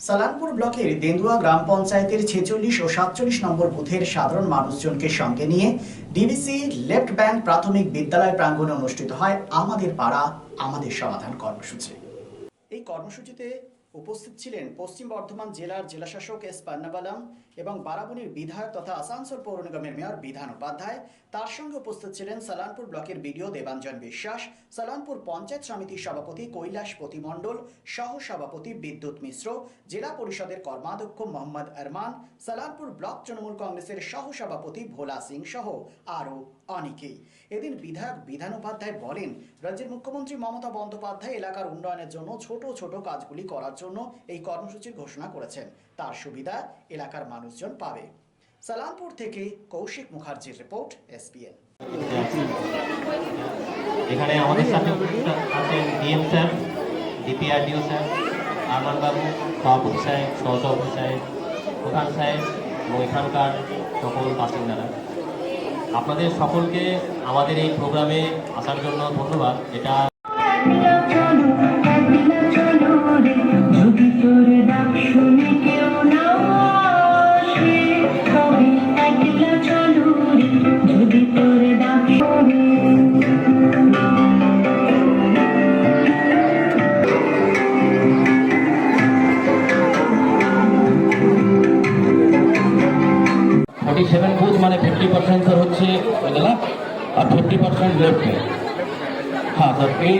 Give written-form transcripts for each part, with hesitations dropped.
সালানপুর ব্লকের দেন্দুয়া গ্রাম পঞ্চায়েতের 46 ও 47 নম্বর বুথের সাধারণ মানুষজনকে সঙ্গে নিয়ে ডিবিসি লেফট ব্যাংক প্রাথমিক বিদ্যালয় প্রাঙ্গণে অনুষ্ঠিত হয় আমাদের পাড়া আমাদের সমাধান কর্মসূচি। এই কর্মসূচিতে উপস্থিত ছিলেন পশ্চিম বর্ধমান জেলার জেলাশাসক এস পান্নাবালাম এবং বারাবণীর বিধায়ক তথা আসানসোল পৌর নিগমের মেয়র বিধান উপাধ্যায়। তার সঙ্গে উপস্থিত ছিলেন সালানপুর ব্লকের বিডিও দেবাঞ্জন বিশ্বাস, সালানপুর পঞ্চায়েত সমিতির সভাপতি কৈলাস প্রতিমণ্ডল, সহ সভাপতি বিদ্যুৎ মিশ্র, জেলা পরিষদের কর্মাধ্যক্ষ মোহাম্মদ আরমান, সালানপুর ব্লক তৃণমূল কংগ্রেসের সহ সভাপতি ভোলা সিং সহ আরও অনেকেই। এদিন বিধায়ক বিধান উপাধ্যায় বলেন, রাজ্যের মুখ্যমন্ত্রী মমতা বন্দ্যোপাধ্যায় এলাকার উন্নয়নের জন্য ছোট ছোট কাজগুলি করার জন্য এই কর্মসূচির ঘোষণা করেছেন। তার সুবিধা এলাকার মানুষজন পাবে। সালানপুর থেকে কৌশিক মুখার্জির রিপোর্ট, এসপিএন। এখানে আমাদের সাথে আছেন DM sir, DPRDO sir, Arman বাবু, সভাপতি সাহেব, সহসভাপতি সাহেব, প্রধান সাহেব এবং এখানকার সকল বাসিন্দারা। আপনাদের সকলকে আমাদের এই প্রোগ্রামে আসার জন্য ধন্যবাদ। এটা বুথ মানে 50% স্যার হচ্ছে না, আর 50% লেফট। হ্যাঁ স্যার, এই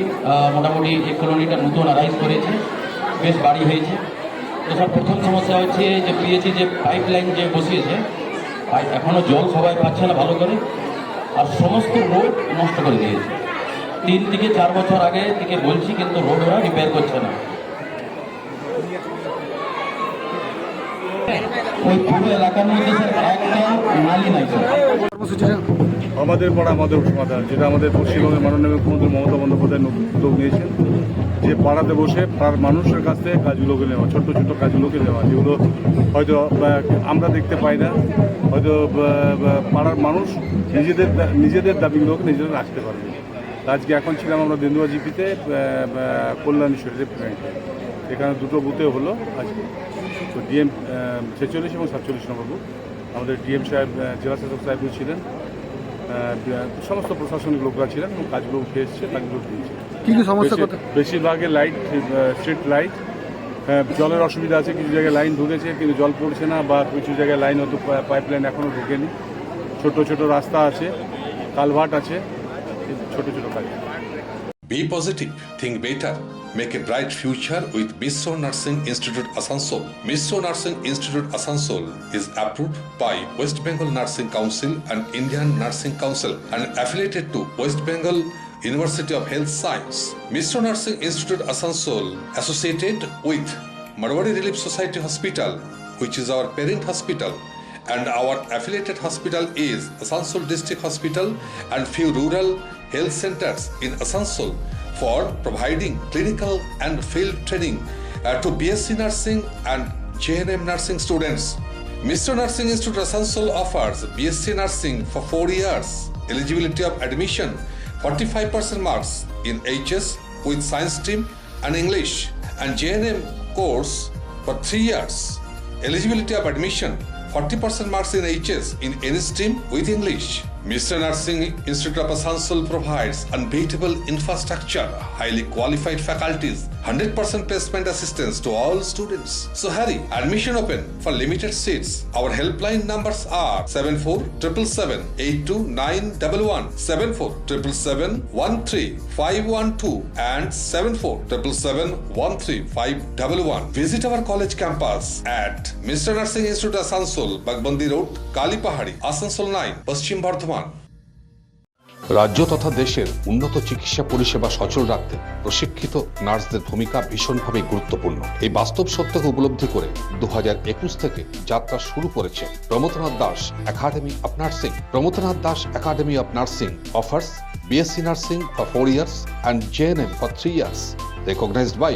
মোটামুটি এই কলোনিটা নতুন আরাইজ করেছে, বেশ বাড়ি হয়েছে। তো স্যার প্রথম সমস্যা হচ্ছে যে পিএইচি যে পাইপ লাইন যে বসিয়েছে, এখনও জল সবাই পাচ্ছে না ভালো করে, আর সমস্ত রোড নষ্ট করে দিয়েছে। 3 থেকে 4 বছর আগে থেকে বলছি, কিন্তু রোড ওরা রিপেয়ার করছে না। ওই পুরো এলাকার মধ্যে স্যার একটা নালি নাই স্যার। আমাদের পাড়া আমাদের সমাধান, যেটা আমাদের পশ্চিমবঙ্গের মাননীয় মুখ্যমন্ত্রী মমতা বন্দ্যোপাধ্যায় উদ্যোগ নিয়েছেন, যে পাড়াতে বসে পাড়ার মানুষের কাছ থেকে কাজগুলোকে নেওয়া, ছোট্ট ছোট্ট কাজগুলোকে নেওয়া, যেগুলো হয়তো আমরা দেখতে পাই না, হয়তো পাড়ার মানুষ নিজেদের দাবিগুলোকে নিজেরা রাখতে পারবে। আজকে এখন ছিলাম আমরা দেন্দুয়া জিপিতে কল্যাণ শরীরের ব্যাংকে, এখানে 2টো বুথে হলো আজকে। তো ডিএম 46 এবং 47 নম্বর বুথ, আমাদের ডিএম সাহেব, জেলা শাসক সাহেবও ছিলেন, সমস্ত প্রশাসনিক লোকরা ছিলেন এবং কাজগুলো উঠে এসছে, কাজগুলো দিয়েছে। কিন্তু সমস্যা বেশিরভাগে লাইট, স্ট্রিট লাইট, জলের অসুবিধা আছে, কিছু জায়গায় লাইন ঢুকেছে কিন্তু জল পড়ছে না, বা কিছু জায়গায় লাইন হয়তো পাইপ লাইন এখনও ঢুকেনি। ছোট ছোট রাস্তা আছে, কালভার্ট আছে, ছোট ছোট কাজ। Be positive, think better, make a bright future with Mishra Nursing Institute Asansol. Mishra Nursing Institute Asansol is approved by West Bengal Nursing Council and Indian Nursing Council and affiliated to West Bengal University of Health Science. Mishra Nursing Institute Asansol associated with Marwari Relief Society Hospital, which is our parent hospital, and our affiliated hospital is Asansol District Hospital and few rural health centers in Asansol for providing clinical and field training to BSc Nursing and JNM Nursing students. Mishra Nursing Institute Asansol offers BSc Nursing for 4 years. Eligibility of admission 45% marks in HS with science stream and English, and JNM course for 3 years. Eligibility of admission 40% marks in HS in any stream with English. Mishra Nursing Institute of Asansol provides unbeatable infrastructure, highly qualified faculties, 100% placement assistance to all students. So hurry, admission open for limited seats. Our helpline numbers are 7477782911, 7477713512 and 7477713511. Visit our college campus at Mishra Nursing Institute Asansol, Bagbandi Road, Kalipahari, Asansol 9, Paschim Bardhaman. রাজ্য তথা দেশের উন্নত চিকিৎসা পরিষেবা সচল রাখতে প্রশিক্ষিত নার্সদের ভূমিকা ভীষণভাবে গুরুত্বপূর্ণ। এই বাস্তব সত্যকে উপলব্ধি করে 2021 থেকে যাত্রা শুরু করেছে Pramathanath Das academy of nursing. Pramathanath Das academy of nursing offers BSc Nursing for 4 years and JNM for 3 years, recognized by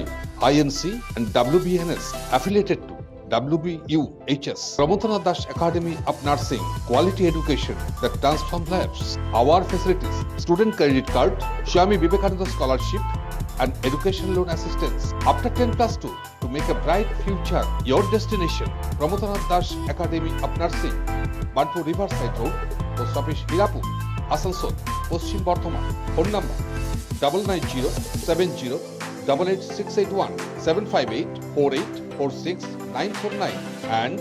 INC and WBNS, affiliated to WBUHS. Pramodanath Das Academy of Nursing, quality education that transforms lives. Our facilities: student credit card, Swami Vivekananda scholarship, and education loan assistance. After 10+2, to make a bright future your destination. Pramodanath Das Academy of Nursing, Banpur Riverside Road, Post Office Hirapur, Asansol, Paschim Bardhaman. Phone number 9907088681 7584846 949 and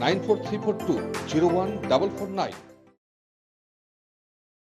94342 01449.